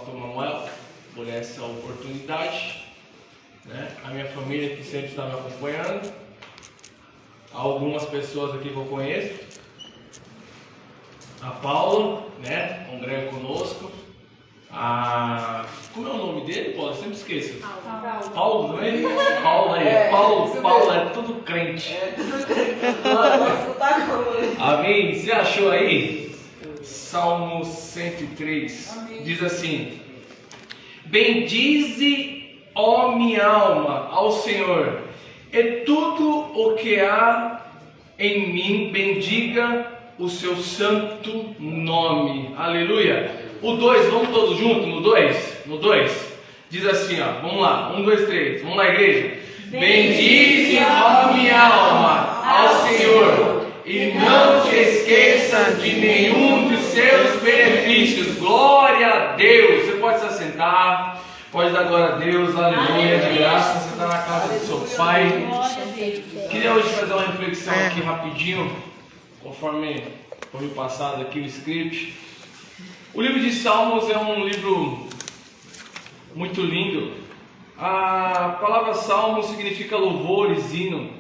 pastor Manuel por essa oportunidade, né? A minha família que sempre está me acompanhando, algumas pessoas aqui que eu conheço, a Paula, né? Congrega conosco. Como é o nome dele, Paulo? Eu sempre esqueço. Paulo, não é? Paulo aí. Paulo é tudo crente. Amém? Você achou aí? Salmo 103. Amém. Diz assim: bendize, ó minha alma, ao Senhor, e tudo o que há em mim bendiga o seu santo nome. Aleluia. O 2, vamos todos juntos no 2? No 2. Diz assim, ó, vamos lá, 1, 2, 3, vamos lá, igreja. Bendize, ó minha alma, ao Senhor, e não te esqueça de nenhum dos seus benefícios. Glória a Deus. Você pode se assentar, pode dar glória a Deus, aleluia, de graça. Você está na casa do seu Pai. Queria hoje fazer uma reflexão aqui rapidinho, conforme foi passado aqui o script. O livro de Salmos é um livro muito lindo. A palavra salmo significa louvores, hino.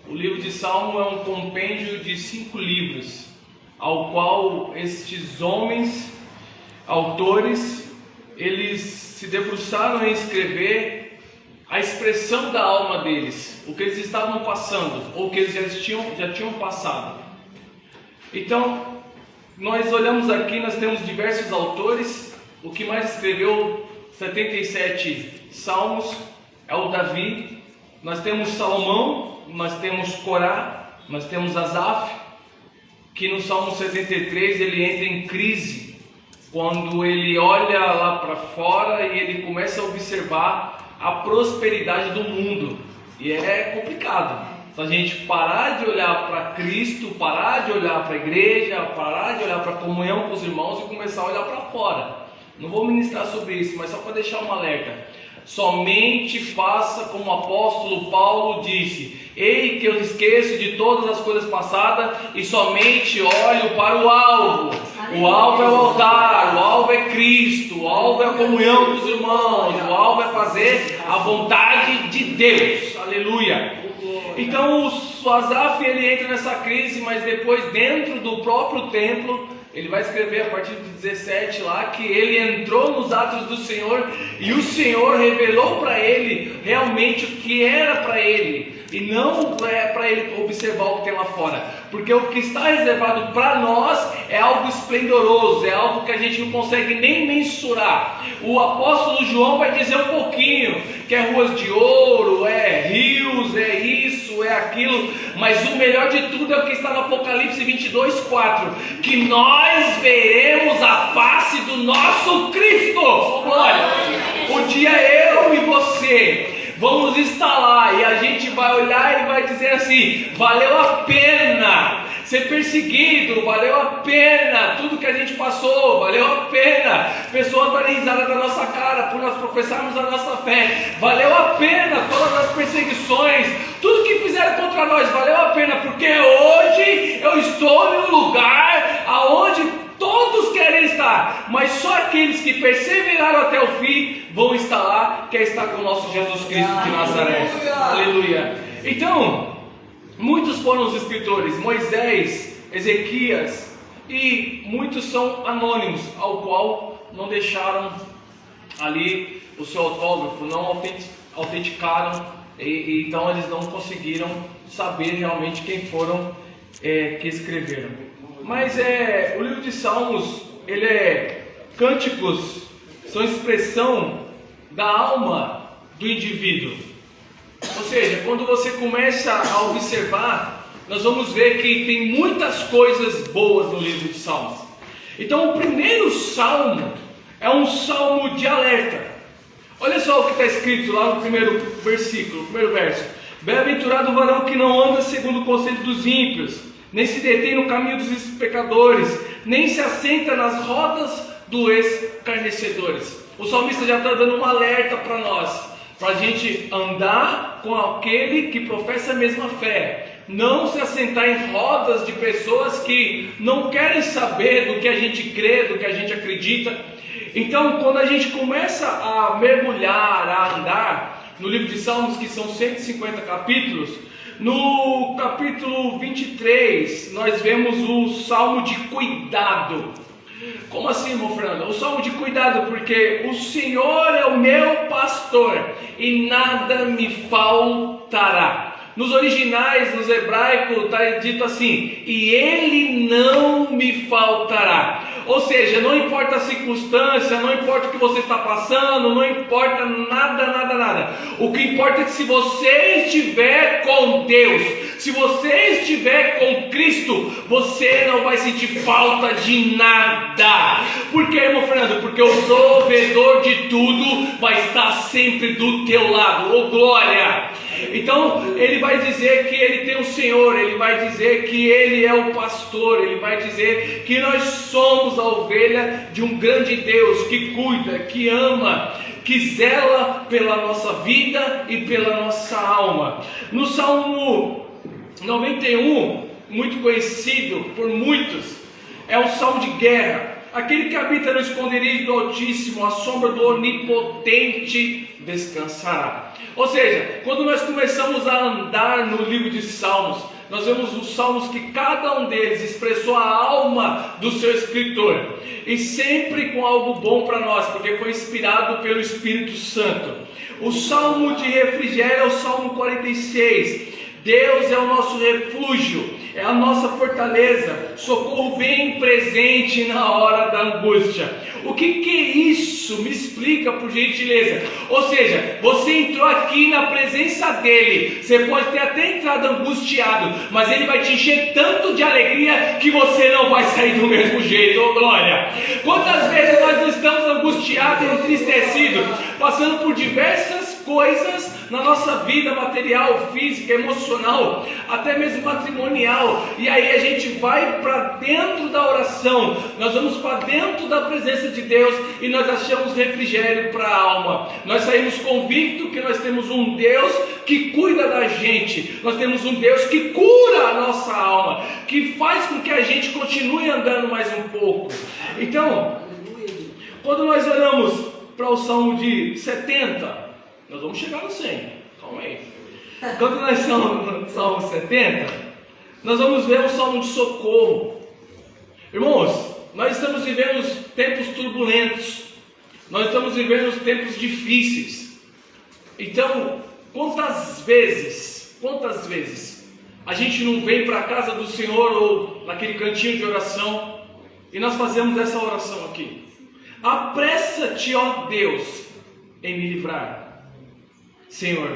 O livro de Salmo é um compêndio de 5 livros, ao qual estes homens, autores, eles se debruçaram em escrever a expressão da alma deles, o que eles estavam passando, ou o que eles já tinham passado. Então, nós olhamos aqui, nós temos diversos autores. O que mais escreveu 77 salmos é o Davi. Nós temos Salomão, nós temos Corá, nós temos Asaf, que no Salmo 73 ele entra em crise, quando ele olha lá para fora e ele começa a observar a prosperidade do mundo. E é complicado. Se a gente parar de olhar para Cristo, parar de olhar para a igreja, parar de olhar para a comunhão com os irmãos e começar a olhar para fora. Não vou ministrar sobre isso, mas só para deixar um alerta. Somente faça como o apóstolo Paulo disse: ei, que eu esqueço de todas as coisas passadas e somente olho para o alvo. O alvo é o altar, o alvo é Cristo, o alvo é a comunhão com os irmãos, o alvo é fazer a vontade de Deus. Aleluia. Então o Asaf ele entra nessa crise, mas depois dentro do próprio templo, ele vai escrever a partir do 17 lá, que ele entrou nos atos do Senhor e o Senhor revelou para ele realmente o que era para ele, e não é para ele observar o que tem lá fora, porque o que está reservado para nós é algo esplendoroso, é algo que a gente não consegue nem mensurar. O apóstolo João vai dizer um pouquinho, que é ruas de ouro, é rios, é isso, é aquilo, mas o melhor de tudo é o que está no Apocalipse 22:4, que nós veremos a face do nosso Cristo. Olha, um dia eu e você vamos estar lá e a gente vai olhar e vai dizer assim: valeu a pena ser perseguido, valeu a pena tudo que a gente passou, valeu a pena pessoas darem risada da nossa cara por nós professarmos a nossa fé, valeu a pena todas as perseguições, tudo que fizeram contra nós, valeu a pena, porque hoje eu estou em um lugar aonde todos querem estar, mas só aqueles que perseveraram até o fim vão estar lá, que é estar com o nosso Jesus Cristo de Nazaré. Aleluia. Então, muitos foram os escritores, Moisés, Ezequias, e muitos são anônimos, ao qual não deixaram ali o seu autógrafo, não autenticaram, e então eles não conseguiram saber realmente quem foram que escreveram. Mas o livro de Salmos, ele é cânticos, são expressão da alma do indivíduo. Ou seja, quando você começa a observar, nós vamos ver que tem muitas coisas boas no livro de Salmos. Então o primeiro salmo é um salmo de alerta. Olha só o que está escrito lá no primeiro versículo, primeiro verso: bem-aventurado o varão que não anda segundo o conselho dos ímpios, nem se detém no caminho dos pecadores, nem se assenta nas rodas dos escarnecedores. O salmista já está dando um alerta para nós, para a gente andar com aquele que professa a mesma fé, não se assentar em rodas de pessoas que não querem saber do que a gente crê, do que a gente acredita. Então, quando a gente começa a mergulhar, a andar no livro de Salmos, que são 150 capítulos, no capítulo 23, nós vemos o Salmo de cuidado. Como assim, irmão Fernando? O Salmo de cuidado, porque o Senhor é o meu pastor e nada me faltará. Nos originais, nos hebraicos, está dito assim: e Ele não me faltará. Ou seja, não importa a circunstância, não importa o que você está passando, não importa nada. O que importa é que se você estiver com Deus, se você estiver com Cristo, você não vai sentir falta de nada. Por que, irmão Fernando? Porque o provedor de tudo vai estar sempre do teu lado. Oh, glória! Então ele vai dizer que ele tem o Senhor, ele vai dizer que ele é o pastor, ele vai dizer que nós somos a ovelha de um grande Deus que cuida, que ama, que zela pela nossa vida e pela nossa alma. No Salmo 91, muito conhecido por muitos, é o Salmo de guerra. Aquele que habita no esconderijo do Altíssimo, à sombra do Onipotente descansará. Ou seja, quando nós começamos a andar no livro de Salmos, nós vemos os salmos que cada um deles expressou a alma do seu escritor, e sempre com algo bom para nós, porque foi inspirado pelo Espírito Santo. O salmo de refrigério é o Salmo 46. Deus é o nosso refúgio, é a nossa fortaleza, socorro bem presente na hora da angústia. O que é isso? Me explica, por gentileza. Ou seja, você entrou aqui na presença dele, você pode ter até entrado angustiado, mas ele vai te encher tanto de alegria que você não vai sair do mesmo jeito. Oh, glória! Quantas vezes nós não estamos angustiados e entristecidos, passando por diversas coisas na nossa vida material, física, emocional, até mesmo matrimonial, e aí a gente vai para dentro da oração, nós vamos para dentro da presença de Deus e nós achamos refrigério para a alma. Nós saímos convictos que nós temos um Deus que cuida da gente, nós temos um Deus que cura a nossa alma, que faz com que a gente continue andando mais um pouco. Então, quando nós olhamos para o Salmo de 70, nós vamos chegar no 100, calma aí. Quando nós estamos no Salmo 70, nós vamos ver o Salmo de socorro. Irmãos, nós estamos vivendo tempos turbulentos, nós estamos vivendo tempos difíceis. Então, quantas vezes a gente não vem para a casa do Senhor ou naquele cantinho de oração e nós fazemos essa oração aqui: apressa-te, ó Deus, em me livrar. Senhor,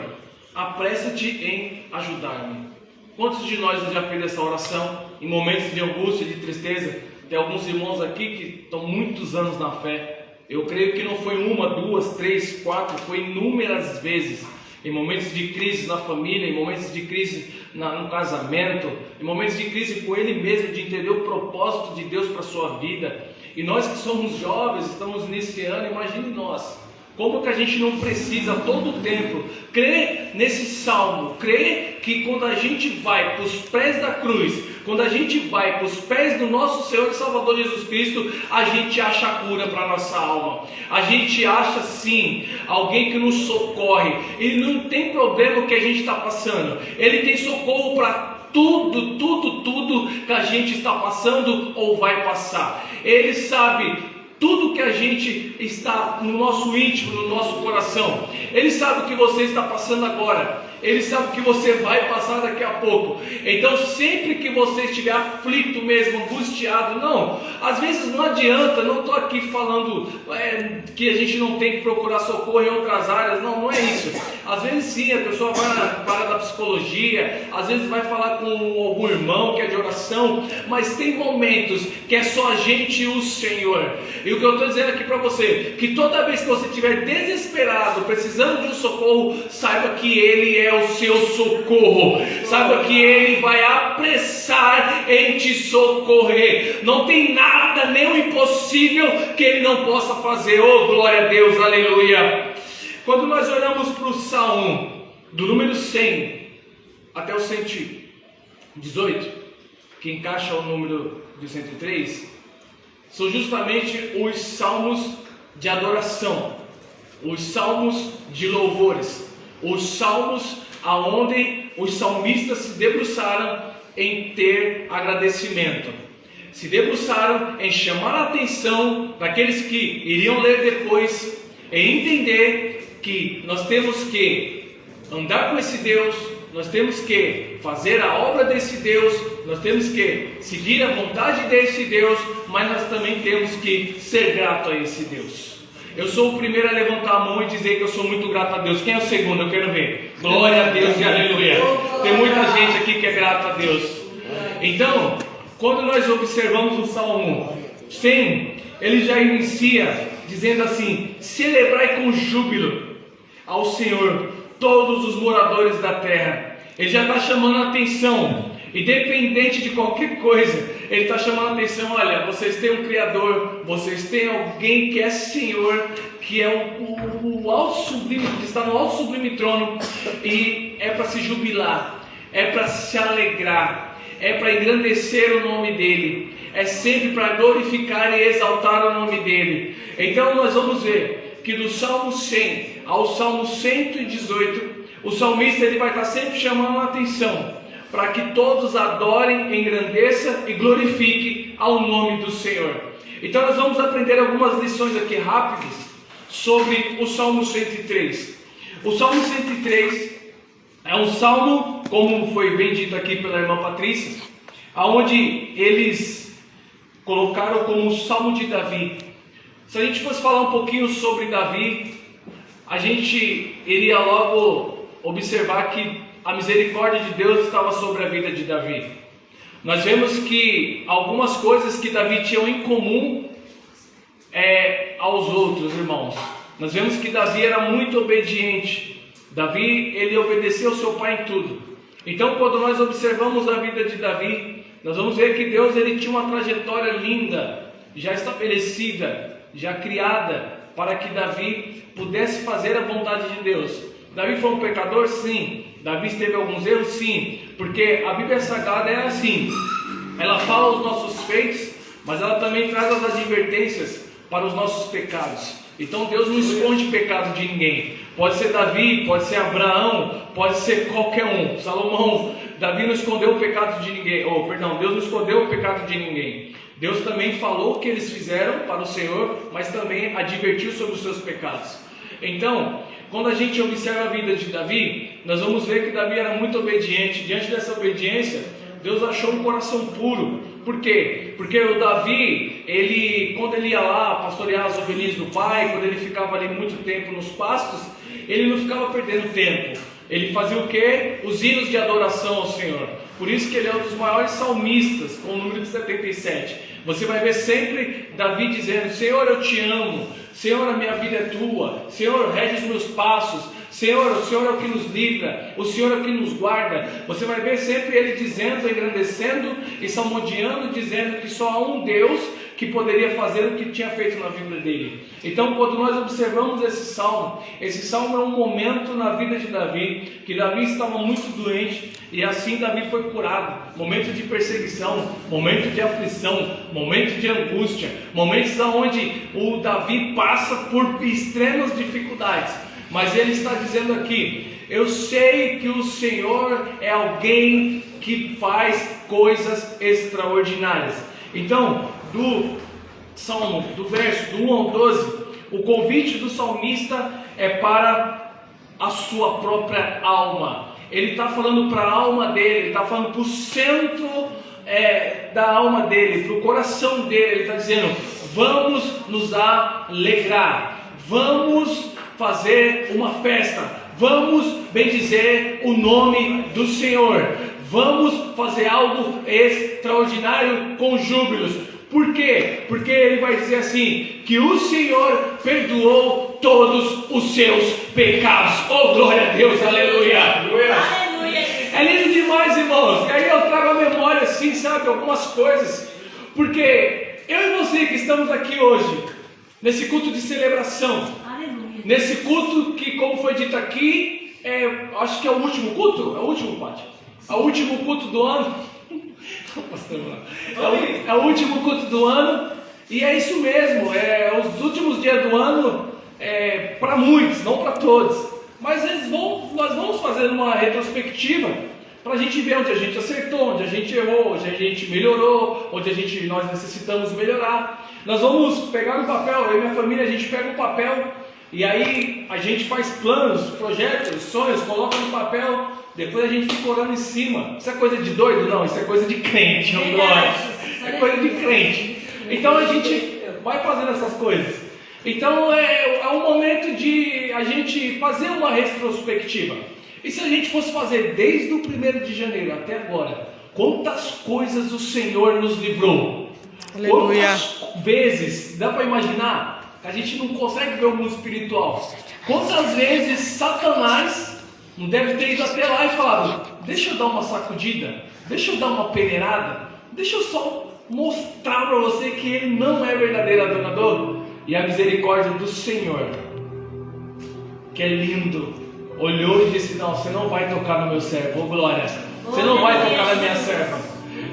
apressa-te em ajudar-me. Quantos de nós já fez essa oração em momentos de angústia, de tristeza? Tem alguns irmãos aqui que estão muitos anos na fé. Eu creio que não foi uma, duas, três, quatro, foi inúmeras vezes. Em momentos de crise na família, em momentos de crise no casamento, em momentos de crise com ele mesmo, de entender o propósito de Deus para a sua vida. E nós que somos jovens, estamos iniciando, imagine nós. Como que a gente não precisa todo o tempo crer nesse salmo, crer que quando a gente vai para os pés da cruz, quando a gente vai para os pés do nosso Senhor e Salvador Jesus Cristo, a gente acha a cura para a nossa alma, a gente acha sim alguém que nos socorre. Ele não tem problema o que a gente está passando, Ele tem socorro para tudo que a gente está passando ou vai passar. Ele sabe tudo que a gente está no nosso íntimo, no nosso coração. Ele sabe o que você está passando agora. Ele sabe o que você vai passar daqui a pouco. Então sempre que você estiver aflito mesmo, angustiado, não, às vezes não adianta, não estou aqui falando que a gente não tem que procurar socorro em outras áreas, não é isso. Às vezes sim, a pessoa vai na área da psicologia, às vezes vai falar com algum irmão que é de oração, mas tem momentos que é só a gente e o Senhor. E o que eu estou dizendo aqui para você, que toda vez que você estiver desesperado, precisando de um socorro, saiba que Ele é o seu socorro, saiba que Ele vai apressar em te socorrer. Não tem nada, nem o impossível que Ele não possa fazer. Oh, glória a Deus, aleluia. Quando nós olhamos para o Salmo do número 100 até o 118, que encaixa o número de 103, são justamente os salmos de adoração, os salmos de louvores, os salmos aonde os salmistas se debruçaram em ter agradecimento, se debruçaram em chamar a atenção daqueles que iriam ler depois e entender que nós temos que andar com esse Deus, nós temos que fazer a obra desse Deus, nós temos que seguir a vontade desse Deus, mas nós também temos que ser grato a esse Deus. Eu sou o primeiro a levantar a mão e dizer que eu sou muito grato a Deus. Quem é o segundo? Eu quero ver. Glória a Deus e aleluia. Tem muita gente aqui que é grata a Deus. Então, quando nós observamos o Salmo 100, ele já inicia dizendo assim: celebrai com júbilo ao Senhor todos os moradores da terra. Ele já está chamando a atenção, independente de qualquer coisa, ele está chamando a atenção. Olha, vocês têm um Criador, vocês têm alguém que é Senhor, que é o alto sublime, que está no alto sublime trono, e é para se jubilar, é para se alegrar, é para engrandecer o nome dele, é sempre para glorificar e exaltar o nome dele. Então nós vamos ver que do Salmo 100 ao Salmo 118, o salmista ele vai estar sempre chamando a atenção para que todos adorem, engrandeçam e glorifiquem ao nome do Senhor. Então nós vamos aprender algumas lições aqui rápidas sobre o Salmo 103. O Salmo 103 é um salmo, como foi bem dito aqui pela irmã Patrícia, aonde eles colocaram como o Salmo de Davi. Se a gente fosse falar um pouquinho sobre Davi, a gente iria logo observar que a misericórdia de Deus estava sobre a vida de Davi. Nós vemos que algumas coisas que Davi tinha em comum aos outros irmãos. Nós vemos que Davi era muito obediente. Davi, ele obedeceu ao seu pai em tudo. Então, quando nós observamos a vida de Davi, nós vamos ver que Deus ele tinha uma trajetória linda, já estabelecida, já criada, para que Davi pudesse fazer a vontade de Deus. Davi foi um pecador? Sim. Davi teve alguns erros? Sim. Porque a Bíblia Sagrada é assim, ela fala os nossos feitos, mas ela também traz as advertências para os nossos pecados. Então Deus não esconde pecado de ninguém. Pode ser Davi, pode ser Abraão, pode ser qualquer um. Salomão, Davi não escondeu o pecado de ninguém. Deus não escondeu o pecado de ninguém. Deus também falou o que eles fizeram para o Senhor, mas também advertiu sobre os seus pecados. Então, quando a gente observa a vida de Davi, nós vamos ver que Davi era muito obediente. Diante dessa obediência, Deus achou um coração puro. Por quê? Porque o Davi, quando ele ia lá pastorear as ovelhinhas do pai, quando ele ficava ali muito tempo nos pastos, ele não ficava perdendo tempo. Ele fazia o quê? Os hinos de adoração ao Senhor. Por isso que ele é um dos maiores salmistas, com o número de 77. Você vai ver sempre Davi dizendo: Senhor, eu te amo. Senhor, a minha vida é tua. Senhor, rege os meus passos. Senhor, o Senhor é o que nos livra, o Senhor é o que nos guarda. Você vai ver sempre ele dizendo, engrandecendo e salmodiando, dizendo que só há um Deus que poderia fazer o que tinha feito na vida dele. Então, quando nós observamos esse salmo é um momento na vida de Davi, que Davi estava muito doente, e assim Davi foi curado. Momento de perseguição, momento de aflição, momento de angústia, momentos onde o Davi passa por extremas dificuldades. Mas ele está dizendo aqui: eu sei que o Senhor é alguém que faz coisas extraordinárias. Então, do Salmo, do verso do 1 ao 12, o convite do salmista é para a sua própria alma. Ele está falando para a alma dele, ele está falando para o centro da alma dele, para o coração dele. Ele está dizendo: vamos nos alegrar, vamos fazer uma festa, vamos bendizer o nome do Senhor, vamos fazer algo extraordinário com júbilos. Por quê? Porque ele vai dizer assim, que o Senhor perdoou todos os seus pecados. Oh, glória a Deus, aleluia. É lindo demais, irmãos. E aí eu trago a memória assim, sabe, algumas coisas. Porque eu e você que estamos aqui hoje, nesse culto de celebração, nesse culto que, como foi dito aqui, acho que é o último culto. É o último, Pátio? É o último culto do ano. É o último culto do ano. E é isso mesmo, os últimos dias do ano, para muitos, não para todos, mas nós vamos fazer uma retrospectiva para a gente ver onde a gente acertou, onde a gente errou, onde a gente melhorou, onde nós necessitamos melhorar. Nós vamos pegar um papel, eu e minha família, a gente pega um papel e aí a gente faz planos, projetos, sonhos, coloca no papel, depois a gente fica orando em cima. Isso é coisa de doido? Não, isso é coisa de crente, é coisa de crente. Então a gente vai fazendo essas coisas. Então é um momento de a gente fazer uma retrospectiva. E se a gente fosse fazer desde o 1º de janeiro até agora, quantas coisas o Senhor nos livrou? Aleluia. Quantas vezes, dá para imaginar, a gente não consegue ver o mundo espiritual. Quantas vezes Satanás não deve ter ido até lá e falado: deixa eu dar uma sacudida, deixa eu dar uma peneirada, deixa eu só mostrar para você que ele não é verdadeiro adorador. E a misericórdia do Senhor, que é lindo, olhou e disse: não, você não vai tocar no meu servo, oh glória, você não vai tocar na minha serva.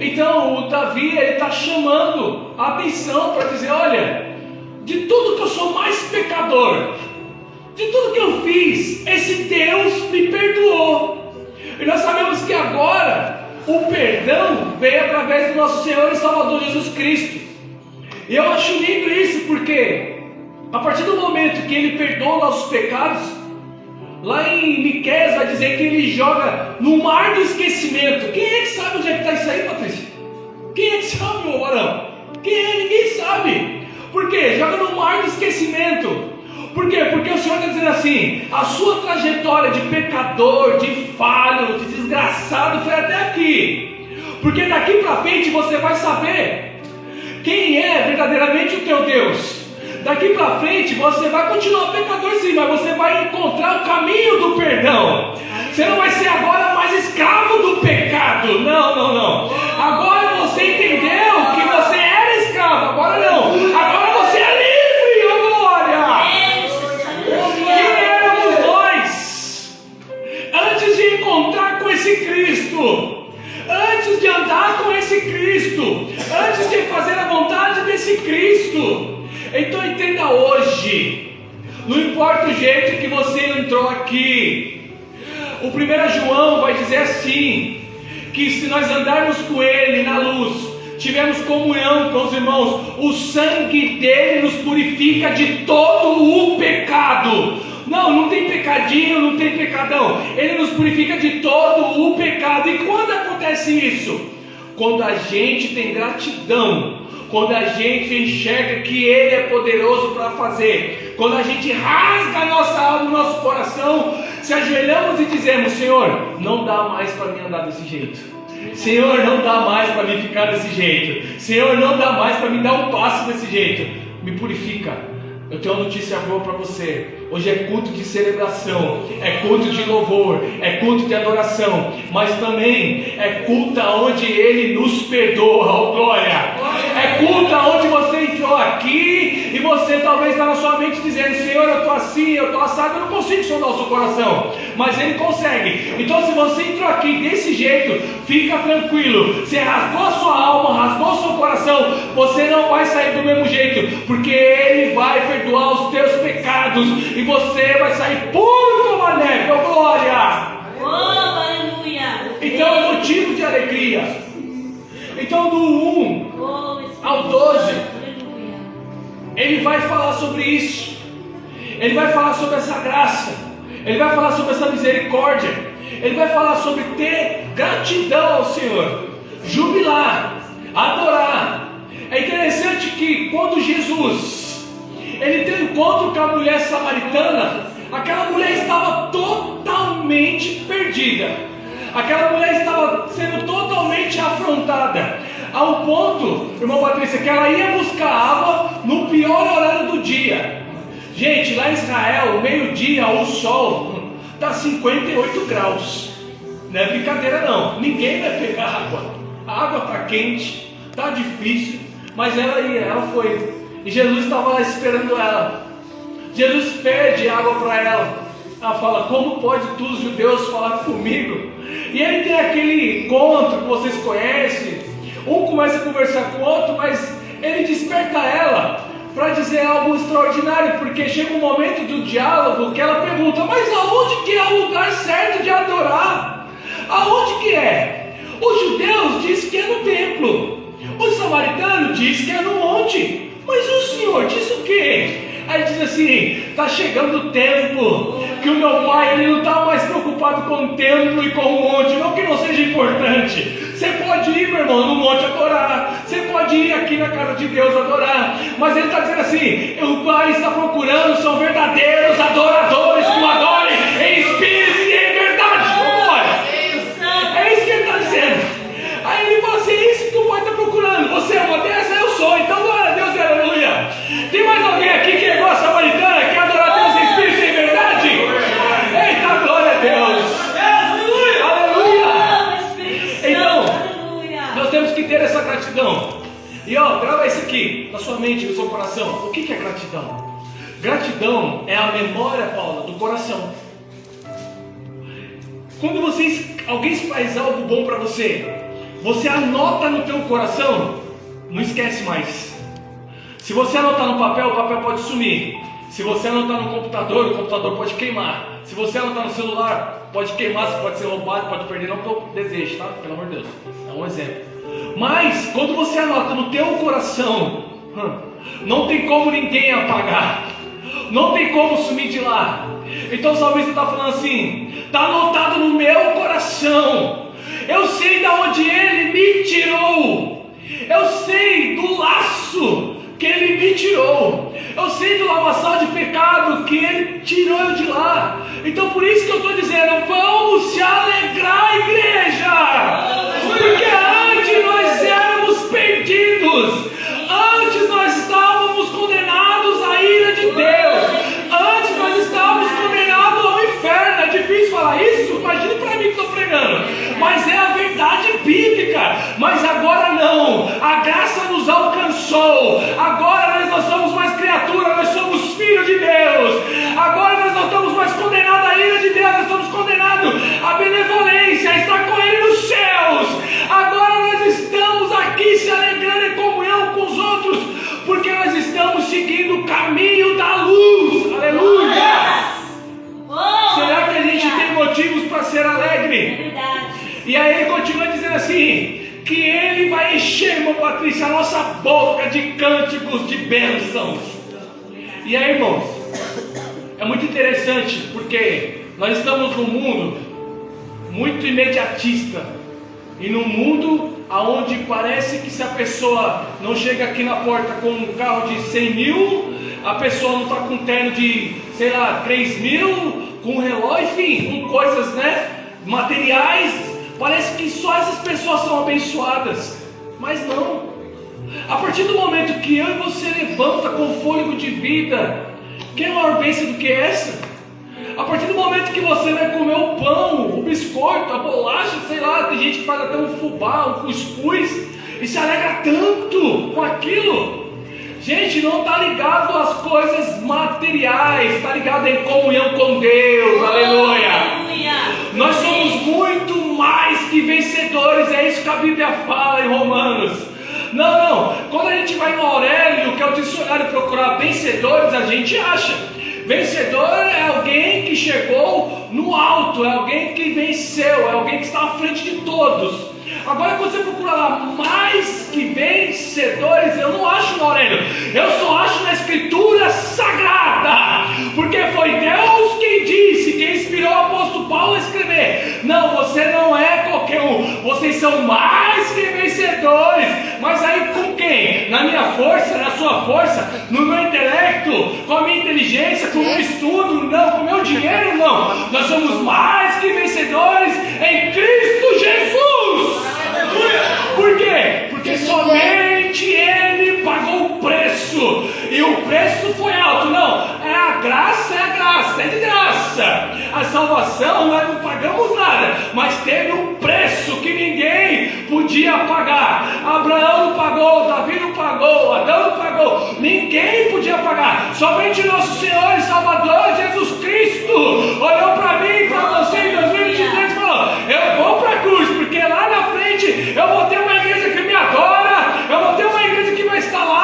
Então o Davi, ele está chamando a atenção para dizer: olha, de tudo que eu sou mais pecador, de tudo que eu fiz, esse Deus me perdoou. E nós sabemos que agora o perdão veio através do nosso Senhor e Salvador Jesus Cristo. E eu acho lindo isso, porque a partir do momento que Ele perdoa nossos pecados, lá em Miqueias vai dizer que Ele joga no mar do esquecimento. Quem é que sabe onde é que está isso aí, Patrícia? Quem é que sabe, meu varão? Quem é? Ninguém sabe. Por quê? Joga no mar do esquecimento. Por quê? Porque o Senhor está dizendo assim: a sua trajetória de pecador, de falho, de desgraçado foi até aqui. Porque daqui para frente você vai saber quem é verdadeiramente o teu Deus. Daqui para frente você vai continuar pecador sim, mas você vai encontrar o caminho do perdão. Você não vai ser agora mais escravo do pecado. Não. Agora você entendeu que você era escravo. Agora não. Agora você é livre, oh glória. Quem éramos nós antes de encontrar com esse Cristo? Antes de andar com esse Cristo, antes de fazer a vontade desse Cristo. Então entenda hoje, não importa o jeito que você entrou aqui, o 1 João vai dizer assim, que se nós andarmos com Ele na luz, tivermos comunhão com os irmãos, o sangue dele nos purifica de todo o pecado. Não tem pecadinho, não tem pecadão. Ele nos purifica de todo o pecado. E quando acontece isso? Quando a gente tem gratidão, quando a gente enxerga que Ele é poderoso para fazer, quando a gente rasga a nossa alma, o nosso coração, se ajoelhamos e dizemos: Senhor, não dá mais para mim andar desse jeito. Senhor, não dá mais para mim ficar desse jeito. Senhor, não dá mais para mim dar um passo desse jeito. Me purifica. Eu tenho uma notícia boa para você. Hoje é culto de celebração, é culto de louvor, é culto de adoração, mas também é culto onde Ele nos perdoa, oh glória. É culto onde você entrou aqui e você talvez está na sua mente dizendo: Senhor, eu estou assim, eu estou assado, eu não consigo sondar o seu coração, mas Ele consegue. Então se você entrou aqui desse jeito, fica tranquilo. Você rasgou a sua alma, rasgou o seu coração, você não vai sair do mesmo jeito, porque Ele vai perdoar os teus pecados e você vai sair puro como a neve, oh glória. Oh, aleluia. Então é motivo de alegria. Então do 1 ao 12 ele vai falar sobre isso. Ele vai falar sobre essa graça. Ele vai falar sobre essa misericórdia. Ele vai falar sobre ter gratidão ao Senhor, jubilar, adorar. É interessante que quando Jesus ele tem um encontro com a mulher samaritana, aquela mulher estava totalmente perdida. Aquela mulher estava sendo totalmente afrontada, ao ponto, irmão Patrícia, que ela ia buscar água no pior horário do dia. Gente, lá em Israel, meio-dia, o sol está 58 graus. Não é brincadeira não, ninguém vai pegar água. A água está quente, está difícil, mas ela ia, ela foi. E Jesus estava lá esperando ela. Jesus pede água para ela. Ela fala: como pode tu, os judeus, falar comigo? E ele tem aquele encontro que vocês conhecem. Um começa a conversar com o outro, mas ele desperta ela para dizer algo extraordinário, porque chega um momento do diálogo que ela pergunta: mas aonde que é o lugar certo de adorar? Aonde que é? Os judeus dizem que é no templo, o samaritano diz que é no monte, mas o Senhor diz o quê? Aí diz assim: está chegando o tempo que o meu pai ele não está mais preocupado com o templo e com o monte, não que não seja importante. Você pode ir, meu irmão, no monte adorar, você pode ir aqui na casa de Deus adorar, mas ele está dizendo assim: o pai está procurando, são verdadeiros adoradores que o adorem em espírito e em verdade. É isso que ele está dizendo. Aí ele fala assim: é isso que o pai está procurando. Você é uma dessa? Eu sou. Então glória a Deus e aleluia. Tem mais alguém aqui que é igual a samaritana, que adora a Deus em espírito e em verdade? Eita, glória a Deus. Nós temos que ter essa gratidão. E grava isso aqui na sua mente, no seu coração. O que é gratidão? Gratidão é a memória, Paula, do coração. Quando alguém faz algo bom para você, você anota no teu coração, não esquece mais. Se você anotar no papel, o papel pode sumir. Se você anotar no computador, o computador pode queimar. Se você anotar no celular, pode queimar, você pode ser roubado, pode perder. Não que eu deseje, tá? Pelo amor de Deus. É um exemplo. Mas, quando você anota no teu coração, não tem como ninguém apagar. Não tem como sumir de lá. Então o salmista está falando assim: está anotado no meu coração. Eu sei de onde ele me tirou. Eu sei do laço que ele me tirou. Eu sei do lamaçal de pecado que ele tirou eu de lá. Então por isso que eu estou dizendo: vamos se alegrar, igreja. Porque antes nós éramos perdidos. Antes nós estávamos condenados à ira de Deus. Antes nós estávamos condenados ao inferno. É difícil falar isso? Imagine para mim que estou pregando. Mas é a verdade bíblica. Mas agora não. A graça nos alcançou. Agora nós não somos mais criaturas, nós somos filhos de Deus. Agora nós não estamos mais condenados à ira de Deus, nós estamos condenados à benevolência, a estar com Ele nos céus. Agora nós estamos aqui se alegrando em comunhão com os outros, porque nós estamos seguindo o caminho da luz. Aleluia! Será que a gente tem motivos para ser alegre? E aí ele continua dizendo assim: que ele vai encher, irmã Patrícia, a nossa boca de cânticos de bênçãos. E aí, irmãos, é muito interessante, porque nós estamos num mundo muito imediatista, e num mundo onde parece que se a pessoa não chega aqui na porta com um carro de 100 mil, a pessoa não está com um terno de, sei lá, 3 mil, com um relógio, enfim, com coisas, materiais. Parece que só essas pessoas são abençoadas, mas não. A partir do momento que eu e você levanta com fôlego de vida, que maior bênção do que essa? A partir do momento que você vai comer o pão, o biscoito, a bolacha, sei lá, tem gente que faz até um fubá, um cuscuz, e se alegra tanto com aquilo. Gente, não está ligado às coisas materiais, está ligado em comunhão com Deus. Aleluia! Nós somos muito mais que vencedores, é isso que a Bíblia fala em Romanos. Não, quando a gente vai no Aurélio, que é o dicionário, procurar vencedores, a gente acha. Vencedor é alguém que chegou no alto, é alguém que venceu, é alguém que está à frente de todos. Agora quando você procura lá mais que vencedores, eu não acho no Aurélio, eu só acho na Escritura Sagrada, porque foi Deus quem disse, quem inspirou o apóstolo Paulo a escrever: não, você não é qualquer um, vocês são mais que vencedores. Mas aí com quem? Na minha força, na sua força, no meu intelecto, com a minha inteligência, com o meu estudo? Não, com o meu dinheiro? Não, nós somos mais que vencedores em Cristo Jesus. Por quê? Porque somente Ele pagou o preço, e o preço foi alto. Não, é graça, é de graça. A salvação nós não pagamos nada, mas teve um preço que ninguém podia pagar. Abraão não pagou, Davi não pagou, Adão não pagou, ninguém podia pagar. Somente nosso Senhor e Salvador Jesus Cristo olhou para mim e para você em 2023 e falou: eu vou para a cruz, porque lá na frente eu vou ter uma igreja que me adora, eu vou ter uma igreja que vai estar lá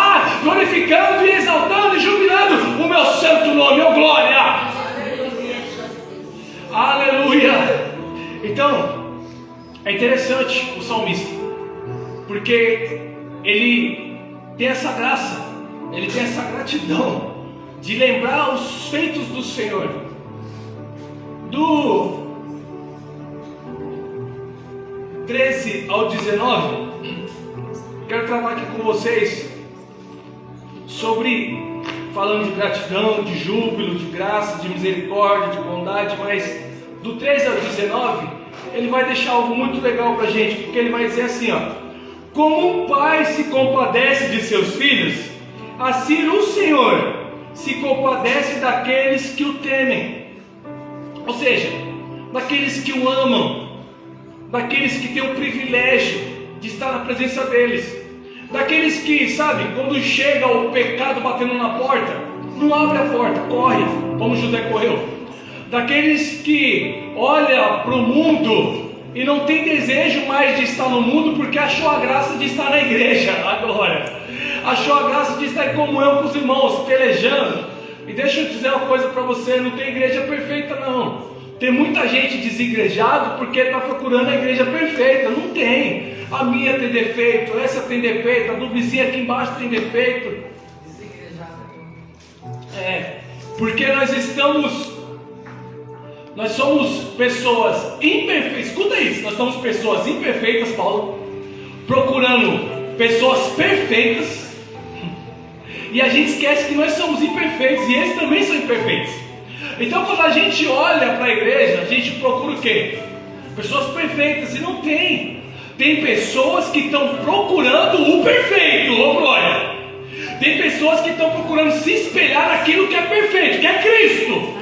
É interessante o salmista, porque ele tem essa graça, ele tem essa gratidão de lembrar os feitos do Senhor. Do 13 ao 19, quero trabalhar aqui com vocês sobre, falando de gratidão, de júbilo, de graça, de misericórdia, de bondade, mas do 13 ao 19, ele vai deixar algo muito legal pra gente, porque ele vai dizer assim, ó: como um pai se compadece de seus filhos, assim o Senhor se compadece daqueles que o temem. Ou seja, daqueles que o amam, daqueles que têm o privilégio de estar na presença deles, daqueles que, sabe, quando chega o pecado batendo na porta, não abre a porta, corre, como José correu. Daqueles que olha para o mundo e não tem desejo mais de estar no mundo, porque achou a graça de estar na igreja agora, achou a graça de estar em comunhão com os irmãos, pelejando. E deixa eu dizer uma coisa para você: não tem igreja perfeita não. Tem muita gente desigrejado porque está procurando a igreja perfeita. Não tem. A minha tem defeito, essa tem defeito, a do vizinho aqui embaixo tem defeito. Porque nós somos pessoas imperfeitas. Escuta isso, nós somos pessoas imperfeitas, Paulo, procurando pessoas perfeitas. E a gente esquece que nós somos imperfeitos e eles também são imperfeitos. Então quando a gente olha para a igreja, a gente procura o quê? Pessoas perfeitas, e não tem. Tem pessoas que estão procurando o perfeito, ô glória. Tem pessoas que estão procurando se espelhar naquilo que é perfeito, que é Cristo.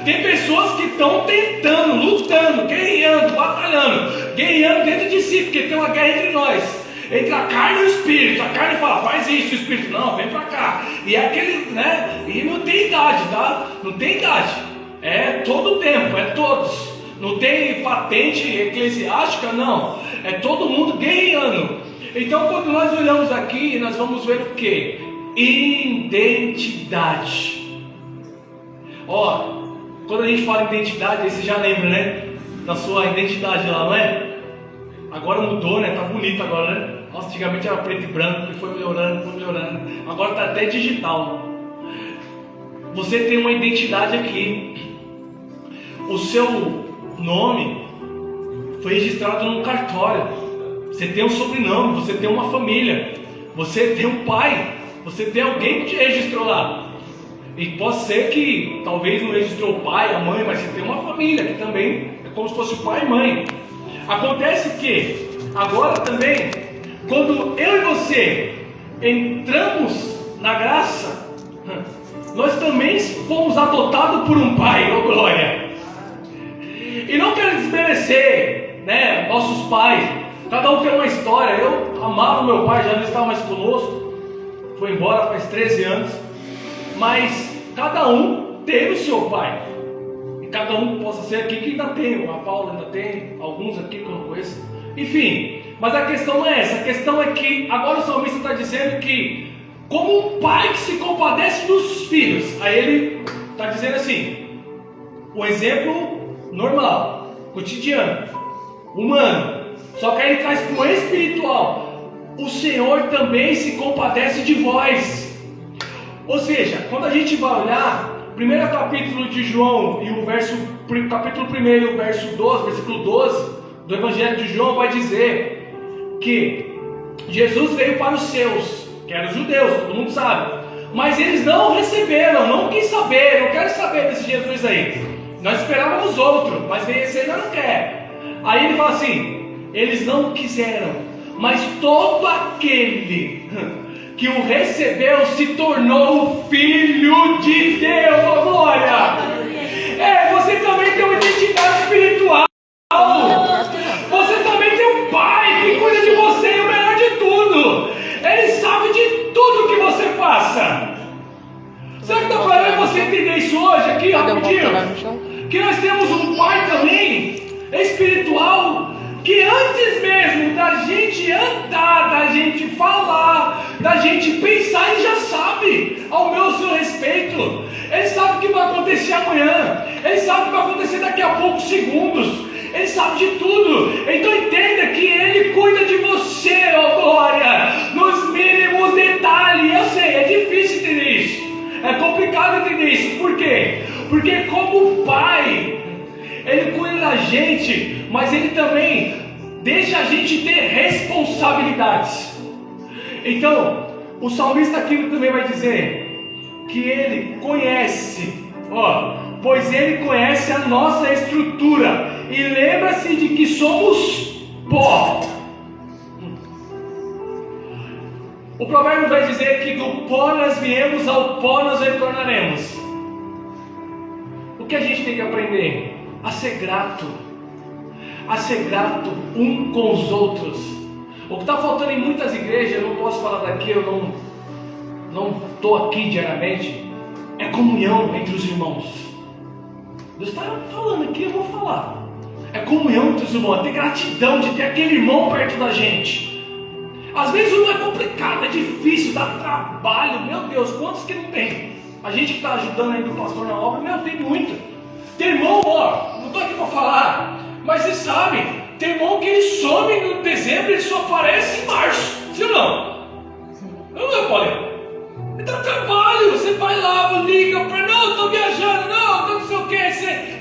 Tem pessoas que estão tentando, lutando, guerreando, batalhando, guerreando dentro de si, porque tem uma guerra entre nós, entre a carne e o espírito. A carne fala, faz isso, o espírito, não, vem pra cá. E é aquele, né? E não tem idade, tá? Não tem idade. É todo o tempo, é todos. Não tem patente eclesiástica, não. É todo mundo guerreando. Então quando nós olhamos aqui, nós vamos ver o que? Identidade. Ó, quando a gente fala em identidade, aí você já lembra, né? Da sua identidade lá, não é? Agora mudou, né? Tá bonito agora, né? Nossa, antigamente era preto e branco, e foi melhorando. Agora tá até digital. Você tem uma identidade aqui. O seu nome foi registrado num cartório. Você tem um sobrenome, você tem uma família, você tem um pai, você tem alguém que te registrou lá. E pode ser que talvez não registrou o pai, a mãe, mas você tem uma família que também é como se fosse o pai e mãe. Acontece que agora também, quando eu e você entramos na graça, nós também fomos adotados por um pai, ô glória. E não quero desmerecer, né, nossos pais. Cada um tem uma história. Eu amava o meu pai, já não estava mais conosco, foi embora faz 13 anos. Mas cada um teve o seu pai. E cada um possa ser aqui que ainda tem. A Paula ainda tem, alguns aqui que eu não conheço. Enfim, mas a questão não é essa. A questão é que agora o salmista está dizendo que, como um pai que se compadece dos filhos. Aí ele está dizendo assim, o exemplo normal, cotidiano, humano. Só que aí ele traz para o espiritual. O Senhor também se compadece de vós. Ou seja, quando a gente vai olhar, primeiro capítulo de João e o capítulo 1, verso 12, versículo 12 do Evangelho de João vai dizer que Jesus veio para os seus, que eram os judeus, todo mundo sabe, mas eles não receberam, não quis saber, não quero saber desse Jesus aí. Nós esperávamos outro, mas esse ainda não quer. Aí ele fala assim, eles não quiseram, mas todo aquele que o recebeu se tornou filho de Deus, oh glória! Você também tem uma identidade espiritual. Você também tem um pai que cuida de você, e o melhor de tudo, ele sabe de tudo que você passa. Sabe que dá para você entender isso hoje aqui, rapidinho? Que nós temos um pai também espiritual, que antes mesmo da gente andar, da gente falar, da gente pensar, ele já sabe ao meu seu respeito. Ele sabe o que vai acontecer amanhã, ele sabe o que vai acontecer daqui a poucos segundos, ele sabe de tudo. Então entenda que Ele cuida de você, ó glória, nos mínimos detalhes. Eu sei, é difícil entender isso, é complicado entender isso. Por quê? Porque como Pai, Ele cuida da gente, mas Ele também deixa a gente ter responsabilidades. Então, o salmista aqui também vai dizer que Ele conhece, pois Ele conhece a nossa estrutura e lembra-se de que somos pó. O provérbio vai dizer que do pó nós viemos, ao pó nós retornaremos. O que a gente tem que aprender? A ser grato um com os outros. O que está faltando em muitas igrejas, eu não posso falar daqui, eu não estou aqui diariamente, é comunhão entre os irmãos. Deus está falando aqui, eu vou falar. É comunhão entre os irmãos, é ter gratidão de ter aquele irmão perto da gente. Às vezes não é complicado, é difícil, dá trabalho. Meu Deus, quantos que não tem? A gente que está ajudando aí do pastor na obra, tem muito. Tem irmão, não estou aqui para falar, mas vocês sabem, tem irmão que ele some no dezembro, ele só aparece em março. Sim ou não? Não é, Paulinho? Dá trabalho, você vai lá, liga para, não, estou viajando, não sei o que.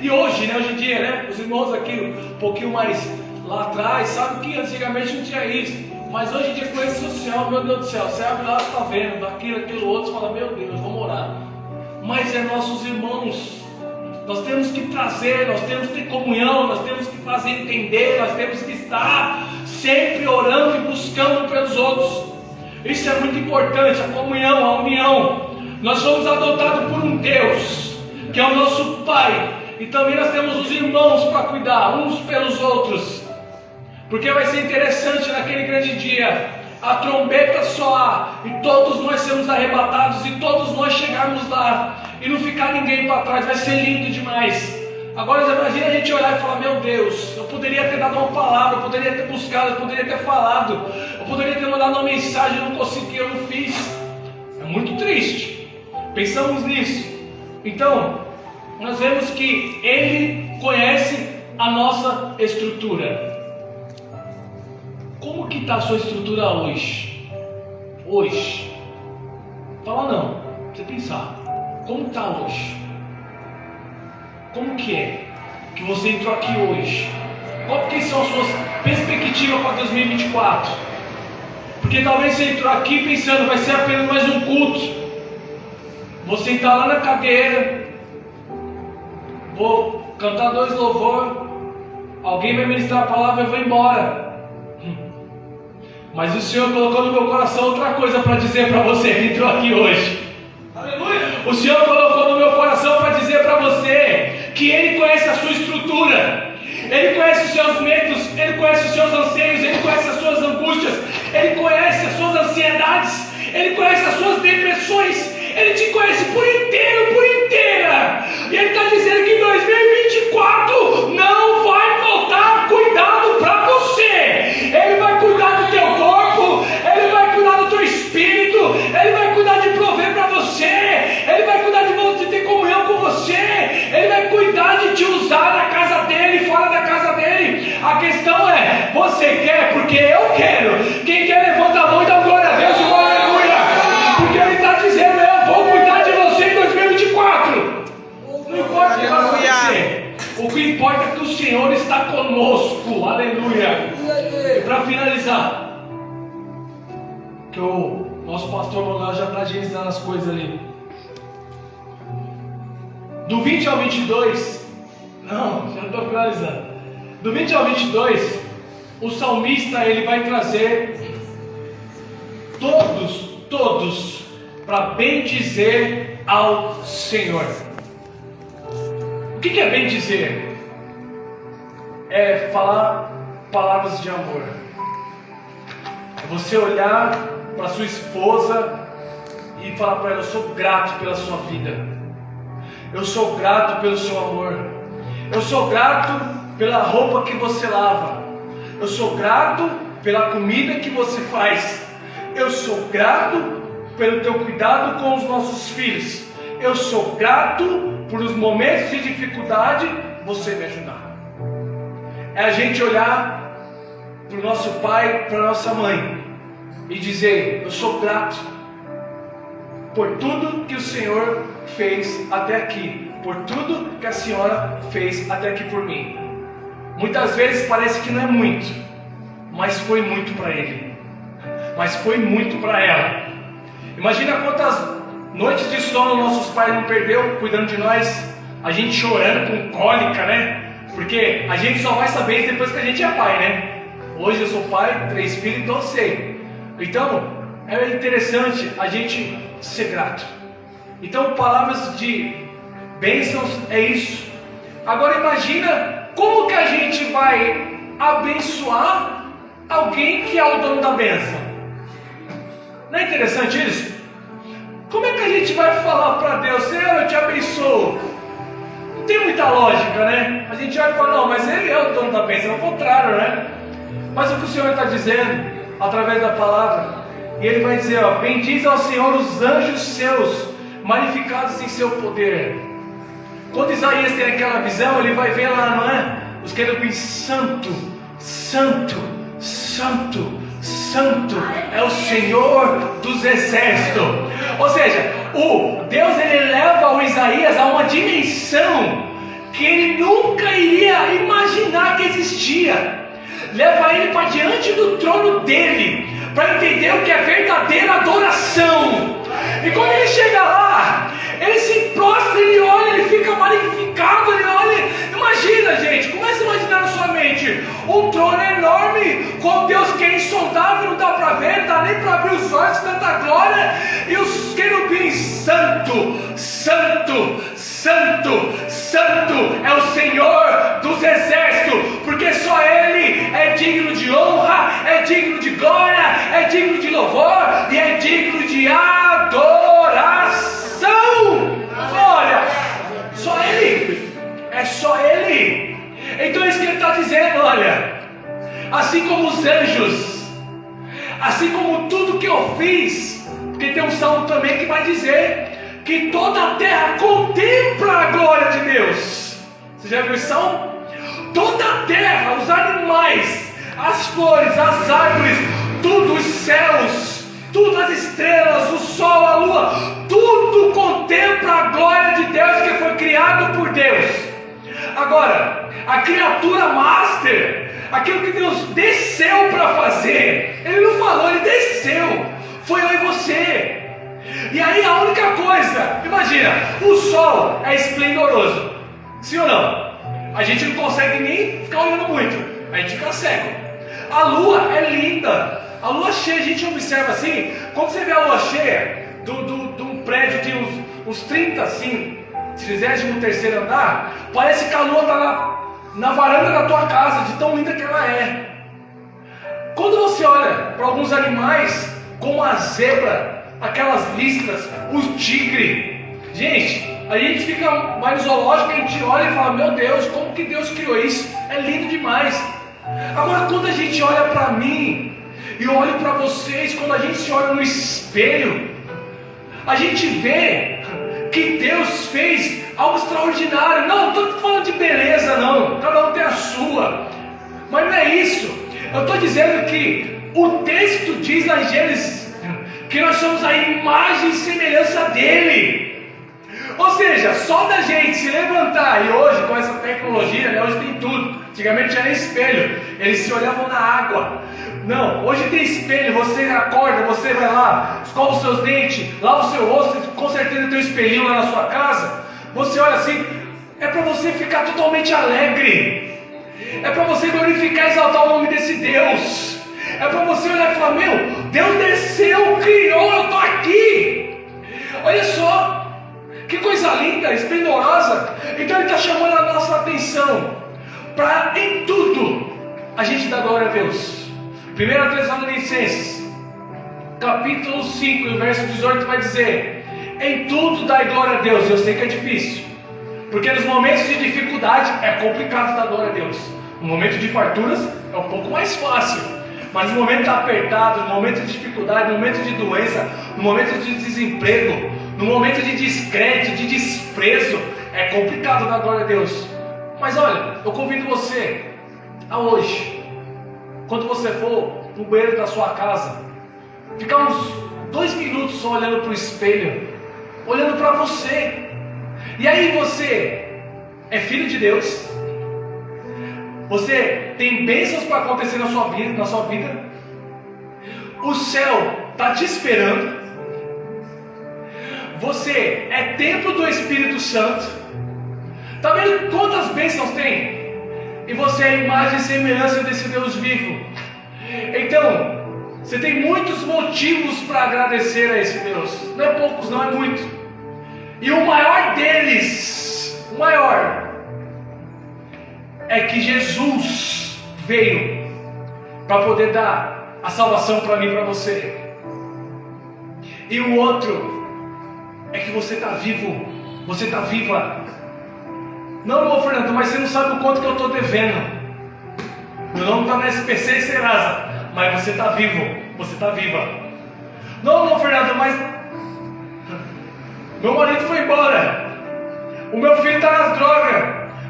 E hoje em dia, os irmãos aqui um pouquinho mais lá atrás, sabe que antigamente não tinha isso. Mas hoje em dia com rede social, meu Deus do céu, você abre lá, está vendo, aquilo outro, fala, meu Deus, vamos orar. Mas é nossos irmãos, nós temos que trazer, nós temos que ter comunhão, nós temos que fazer entender, nós temos que estar sempre orando e buscando pelos outros. Isso é muito importante, a comunhão, a união. Nós somos adotados por um Deus, que é o nosso Pai, e também nós temos os irmãos para cuidar uns pelos outros. Porque vai ser interessante naquele grande dia, a trombeta soar e todos nós sermos arrebatados e todos nós chegarmos lá e não ficar ninguém para trás. Vai ser lindo demais. Agora imagina a gente olhar e falar, meu Deus, eu poderia ter dado uma palavra, eu poderia ter buscado, eu poderia ter falado, eu poderia ter mandado uma mensagem, eu não consegui, eu não fiz. É muito triste. Pensamos nisso. Então, nós vemos que Ele conhece a nossa estrutura. Como que está a sua estrutura hoje? Hoje. Fala não, você pensar. Como está hoje? Como que é que você entrou aqui hoje? Qual que são as suas perspectivas para 2024? Porque talvez você entrou aqui pensando, vai ser apenas mais um culto. Vou sentar lá na cadeira, vou cantar 2 louvores, alguém vai ministrar a palavra e eu vou embora. Mas o Senhor colocou no meu coração outra coisa para dizer para você que entrou aqui hoje. Aleluia! O Senhor colocou no meu coração para dizer para você que Ele conhece a sua estrutura, Ele conhece os seus medos, Ele conhece os seus anseios, Ele conhece as suas angústias, Ele conhece as suas ansiedades, Ele conhece as suas depressões, Ele te conhece por inteiro, por inteira. E Ele está dizendo que em 2024 não vai faltar cuidado para você. Ele vai cuidar do teu corpo, Ele vai cuidar do teu espírito, Ele vai cuidar de prover para você, Ele vai cuidar de ter comunhão com você, Ele vai cuidar de te usar na casa dEle, fora da casa dEle. A questão é, você quer? Porque eu quero. Quem quer levanta a mão e dá glória a Deus e aleluia. Porque Ele está dizendo, eu vou cuidar de você em 2024. Não importa o que vai acontecer, o que importa é que o Senhor está conosco, aleluia. E para finalizar, que o nosso pastor Manuel já está agilizando as coisas ali. Do 20 ao 22, não, já estou finalizando. Do 20 ao 22, o salmista ele vai trazer todos para bendizer ao Senhor. O que é bendizer? É falar palavras de amor. É você olhar para sua esposa e falar para ela, eu sou grato pela sua vida, eu sou grato pelo seu amor, eu sou grato pela roupa que você lava, eu sou grato pela comida que você faz, eu sou grato pelo teu cuidado com os nossos filhos, eu sou grato por os momentos de dificuldade você me ajudar. É a gente olhar para o nosso pai, para a nossa mãe e dizer: eu sou grato por tudo que o Senhor fez até aqui, por tudo que a senhora fez até aqui por mim. Muitas vezes parece que não é muito, mas foi muito para ele, mas foi muito para ela. Imagina quantas noites de sono nossos pais não perdeu cuidando de nós, a gente chorando com cólica, né? Porque a gente só vai saber isso depois que a gente é pai, né? Hoje eu sou pai, 3 filhos, então eu sei. Então é interessante a gente ser grato. Então, palavras de bênçãos é isso. Agora imagina como que a gente vai abençoar alguém que é o dono da bênção. Não é interessante isso? Como é que a gente vai falar para Deus: Senhor, eu te abençoo? Não tem muita lógica, né? A gente vai falar: não, mas Ele é o dono da bênção. É o contrário, né? Mas o que o Senhor está dizendo através da palavra, e Ele vai dizer: ó, bendiz ao Senhor os anjos seus, magnificados em seu poder. Quando Isaías tem aquela visão, ele vai ver lá, não é? Os querubins: santo, santo, santo, santo é o Senhor dos exércitos. Ou seja, o Deus, ele leva o Isaías a uma dimensão que ele nunca iria imaginar que existia. Leva ele para diante do trono dele, para entender o que é verdadeira adoração. E quando ele chega lá, ele se prostra, ele olha, ele fica magnificado, ele olha. Imagina, gente, começa a imaginar na sua mente um trono enorme, com Deus que é insondável, não dá para ver, não dá nem para abrir os olhos, tanta glória. E os querubins: santo, santo, santo, santo é o Senhor dos exércitos, porque só Ele é digno de honra, é digno de glória, é digno de louvor e é digno de adoração. Olha, só Ele, é só Ele. Então é isso que Ele está dizendo: olha, assim como os anjos, assim como tudo que eu fiz, porque tem um salmo também que vai dizer que toda a terra contempla a glória de Deus. Você já viu esse salmo? Toda a terra, os animais, as flores, as árvores, tudo, os céus, tudo, as estrelas, o sol, a lua, tudo contempla a glória de Deus que foi criado por Deus. Agora, a criatura master, aquilo que Deus desceu para fazer, Ele não falou, Ele desceu, foi eu e você. E aí a única coisa, imagina, o sol é esplendoroso, sim ou não? A gente não consegue nem ficar olhando muito, a gente fica cego. A lua é linda, a lua cheia, a gente observa assim, quando você vê a lua cheia de um prédio de uns 30 assim, 33º andar, parece que a lua está na varanda da tua casa, de tão linda que ela é. Quando você olha para alguns animais, como a zebra, aquelas listras, o tigre, gente, a gente fica mais no zoológico, a gente olha e fala: meu Deus, como que Deus criou isso? É lindo demais. Agora, quando a gente olha para mim e eu olho para vocês, quando a gente se olha no espelho, a gente vê que Deus fez algo extraordinário. Não estou falando de beleza, não, cada um tem a sua, mas não é isso. Eu estou dizendo que o texto diz lá em Gênesis que nós somos a imagem e semelhança dele. Ou seja, só da gente se levantar, e hoje com essa tecnologia, né, hoje tem tudo. Antigamente era espelho, eles se olhavam na água. Não, hoje tem espelho, você acorda, você vai lá, escova os seus dentes, lava o seu rosto, com certeza tem um espelhinho lá na sua casa. Você olha assim, é para você ficar totalmente alegre, é para você glorificar e exaltar o nome desse Deus, é para você olhar e falar: meu, Deus desceu, criou, eu estou aqui. Olha só, que coisa linda, esplendorosa. Então Ele está chamando a nossa atenção para em tudo a gente dar glória a Deus. 1 Tessalonicenses capítulo 5, verso 18 vai dizer: em tudo dai glória a Deus. Eu sei que é difícil, porque nos momentos de dificuldade é complicado dar glória a Deus. No momento de farturas é um pouco mais fácil, mas no momento apertado, no momento de dificuldade, no momento de doença, no momento de desemprego, no momento de descrédito, de desprezo, é complicado dar glória a Deus. Mas olha, eu convido você a hoje quando você for no banheiro da sua casa, ficar uns 2 minutos só olhando para o espelho, olhando para você. E aí você é filho de Deus, você tem bênçãos para acontecer na sua vida, o céu está te esperando, você é templo do Espírito Santo. Está vendo quantas bênçãos tem? E você é a imagem e semelhança desse Deus vivo. Então, você tem muitos motivos para agradecer a esse Deus. Não é poucos, não é muito. E o maior deles, o maior, é que Jesus veio para poder dar a salvação para mim e para você. E o outro é que você está vivo, você está viva. Não, irmão Fernando, mas você não sabe o quanto que eu estou devendo. Meu nome está na SPC e Serasa, mas você está vivo, você está viva. Não, irmão Fernando, mas meu marido foi embora, o meu filho está nas drogas,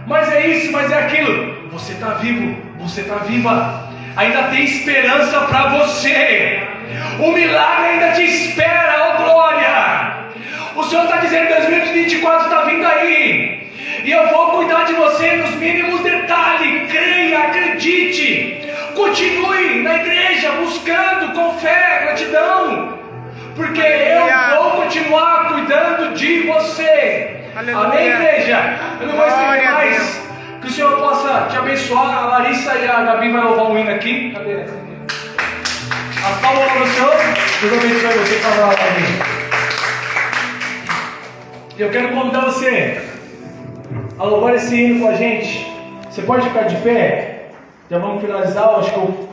mas é isso, mas é aquilo. Você está vivo, você está viva. Ainda tem esperança para você. O milagre ainda te espera, ó glória. O Senhor está dizendo que 2024 está vindo aí. E eu vou cuidar de você nos mínimos detalhes. Creia, acredite. Continue na igreja buscando com fé, gratidão. Porque eu vou continuar cuidando de você. Aleluia. Amém, igreja? Eu não vou estender mais. Que o Senhor possa te abençoar. A Larissa e a Gabi vai louvar um hino aqui. Cadê? As palmas para o Senhor. Deus abençoe você para falar também. Eu quero convidar você a louvar esse hino com a gente. Você pode ficar de pé? Já vamos finalizar. Acho que eu